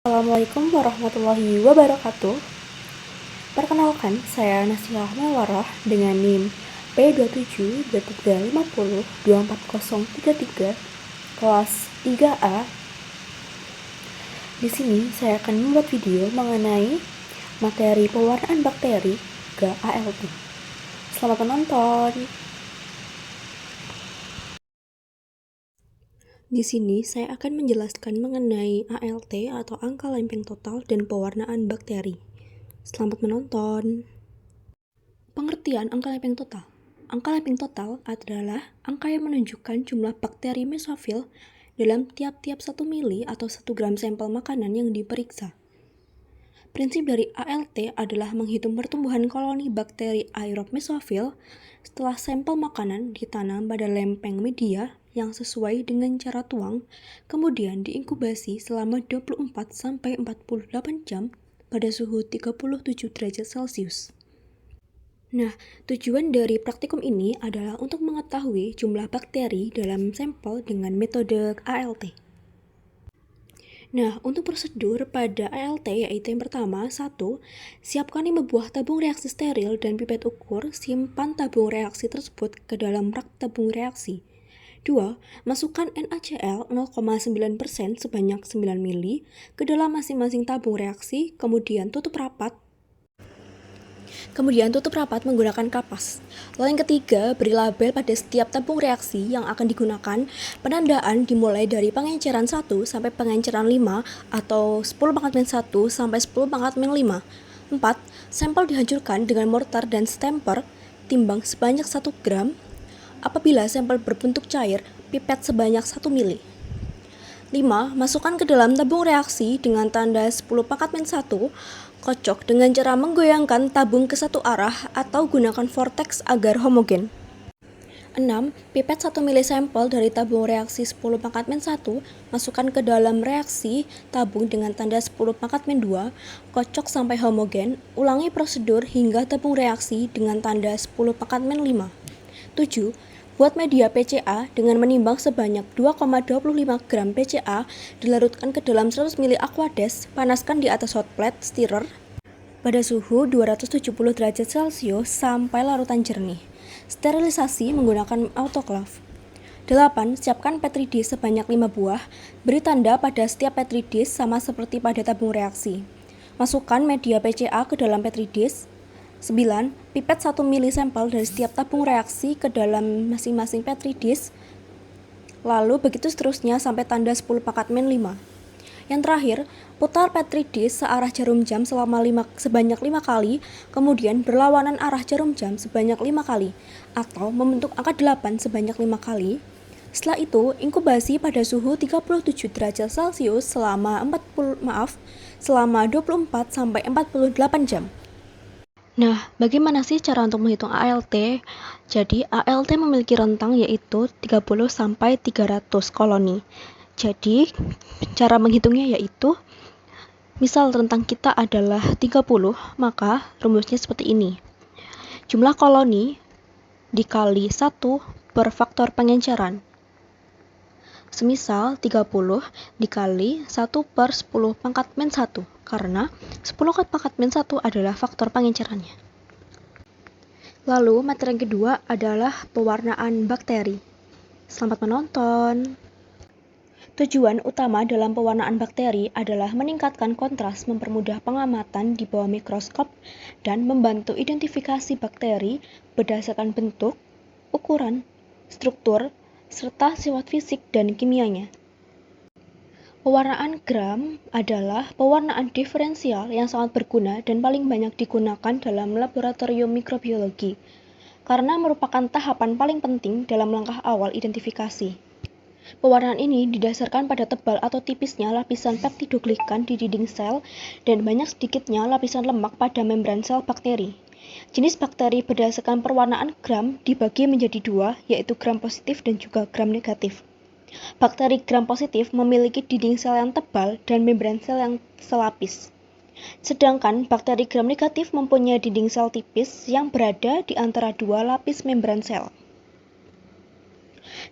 Assalamualaikum warahmatullahi wabarakatuh. Perkenalkan, saya Nasilah Melwarah dengan NIM P27-502403 kelas 3A. Di sini saya akan membuat video mengenai materi pewarnaan bakteri ALT. Selamat menonton. Di sini saya akan menjelaskan mengenai ALT atau angka lempeng total dan pewarnaan bakteri. Selamat menonton. Pengertian angka lempeng total. Angka lempeng total adalah angka yang menunjukkan jumlah bakteri mesofil dalam tiap-tiap 1 mili atau 1 gram sampel makanan yang diperiksa. Prinsip dari ALT adalah menghitung pertumbuhan koloni bakteri aerob mesofil setelah sampel makanan ditanam pada lempeng media yang sesuai dengan cara tuang, kemudian diinkubasi selama 24-48 jam pada suhu 37 derajat Celcius. Nah, tujuan dari praktikum ini adalah untuk mengetahui jumlah bakteri dalam sampel dengan metode ALT. Nah, untuk prosedur pada ALT yaitu yang pertama, 1. Siapkan 5 buah tabung reaksi steril dan pipet ukur, simpan tabung reaksi tersebut ke dalam rak tabung reaksi. 2. Masukkan NaCl 0,9% sebanyak 9 mili ke dalam masing-masing tabung reaksi, kemudian tutup rapat menggunakan kapas. Lalu yang ketiga, beri label pada setiap tabung reaksi yang akan digunakan. Penandaan dimulai dari pengenceran 1 sampai pengenceran 5 atau 10⁻⁻1 sampai 10⁻⁻5. 4. Sampel dihancurkan dengan mortar dan stamper, timbang sebanyak 1 gram. Apabila sampel berbentuk cair, pipet sebanyak 1 mili. 5. Masukkan ke dalam tabung reaksi dengan tanda 10⁻⁻1. Kocok dengan cara menggoyangkan tabung ke satu arah atau gunakan vortex agar homogen. 6. Pipet 1 mili sampel dari tabung reaksi 10⁻⁻1, masukkan ke dalam reaksi tabung dengan tanda 10⁻⁻2, kocok sampai homogen, ulangi prosedur hingga tabung reaksi dengan tanda 10⁻⁻5. 7. Buat media PCA dengan menimbang sebanyak 2,25 gram PCA, dilarutkan ke dalam 100 mili aquades, panaskan di atas hot plate stirrer pada suhu 270 derajat Celcius sampai larutan jernih. Sterilisasi menggunakan autoclave. 8. Siapkan petri dish sebanyak 5 buah, beri tanda pada setiap petri dish sama seperti pada tabung reaksi. Masukkan media PCA ke dalam petri dish. 9. Pipet 1 mili sampel dari setiap tabung reaksi ke dalam masing-masing petri dish. Lalu begitu seterusnya sampai tanda 10⁻⁻5. Yang terakhir, putar petri dish searah jarum jam sebanyak 5 kali, kemudian berlawanan arah jarum jam sebanyak 5 kali, atau membentuk angka 8 sebanyak 5 kali. Setelah itu, inkubasi pada suhu 37 derajat Celcius selama 24-48 jam. Nah, bagaimana sih cara untuk menghitung ALT? Jadi, ALT memiliki rentang yaitu 30-300 koloni. Jadi, cara menghitungnya yaitu, misal rentang kita adalah 30, maka rumusnya seperti ini. Jumlah koloni dikali 1 per faktor pengenceran. Semisal 30 dikali 1 per 10⁻⁻1, karena 10⁻⁻1 adalah faktor pengencerannya. Lalu materi yang kedua adalah pewarnaan bakteri. Selamat menonton. Tujuan utama dalam pewarnaan bakteri adalah meningkatkan kontras, mempermudah pengamatan di bawah mikroskop, dan membantu identifikasi bakteri berdasarkan bentuk, ukuran, struktur, serta sifat fisik dan kimianya. Pewarnaan gram adalah pewarnaan diferensial yang sangat berguna dan paling banyak digunakan dalam laboratorium mikrobiologi, karena merupakan tahapan paling penting dalam langkah awal identifikasi. Pewarnaan ini didasarkan pada tebal atau tipisnya lapisan peptidoglikan di dinding sel dan banyak sedikitnya lapisan lemak pada membran sel bakteri. Jenis bakteri berdasarkan pewarnaan gram dibagi menjadi 2, yaitu gram positif dan juga gram negatif. Bakteri gram positif memiliki dinding sel yang tebal dan membran sel yang selapis. Sedangkan bakteri gram negatif mempunyai dinding sel tipis yang berada di antara dua lapis membran sel.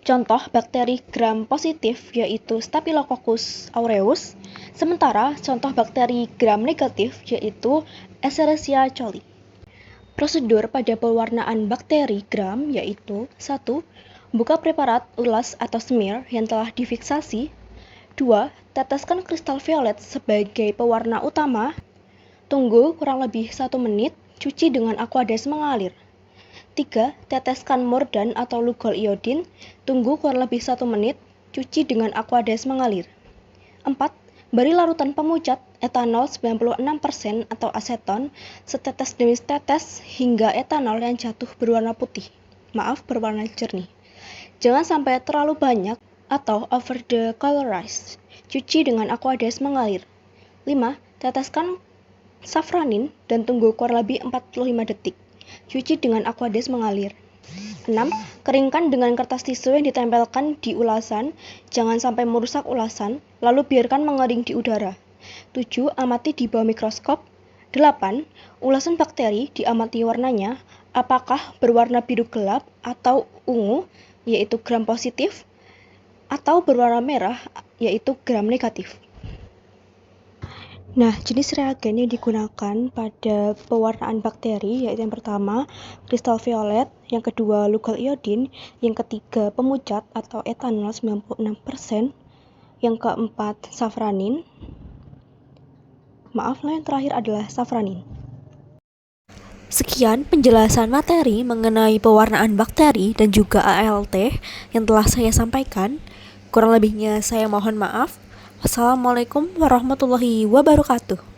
Contoh bakteri gram positif yaitu Staphylococcus aureus, sementara contoh bakteri gram negatif yaitu Escherichia coli. Prosedur pada pewarnaan bakteri gram yaitu 1. Buka preparat ulas atau smear yang telah difiksasi. 2. Teteskan kristal violet sebagai pewarna utama. Tunggu kurang lebih 1 menit, cuci dengan aqueous mengalir. 3. Teteskan mordan atau lugol iodin, tunggu kurang lebih 1 menit, cuci dengan aqueous mengalir. 4. Beri larutan pemucat etanol 96% atau aseton setetes demi tetes hingga etanol yang jatuh berwarna putih. Berwarna jernih. Jangan sampai terlalu banyak atau over the colorized. Cuci dengan aqueous mengalir. 5. Teteskan safranin dan tunggu kurang lebih 45 detik. Cuci dengan aqueous mengalir. 6. Keringkan dengan kertas tisu yang ditempelkan di ulasan, jangan sampai merusak ulasan, lalu biarkan mengering di udara. 7. Amati di bawah mikroskop. 8. Ulasan bakteri diamati warnanya, apakah berwarna biru gelap atau ungu, yaitu gram positif, atau berwarna merah, yaitu gram negatif. Nah, jenis reagen yang digunakan pada pewarnaan bakteri yaitu yang pertama, kristal violet, yang kedua, lugol iodin, yang ketiga, pemucat atau etanol 96%, yang keempat, safranin. Yang terakhir adalah safranin. Sekian penjelasan materi mengenai pewarnaan bakteri dan juga ALT yang telah saya sampaikan. Kurang lebihnya saya mohon maaf. Wassalamualaikum warahmatullahi wabarakatuh.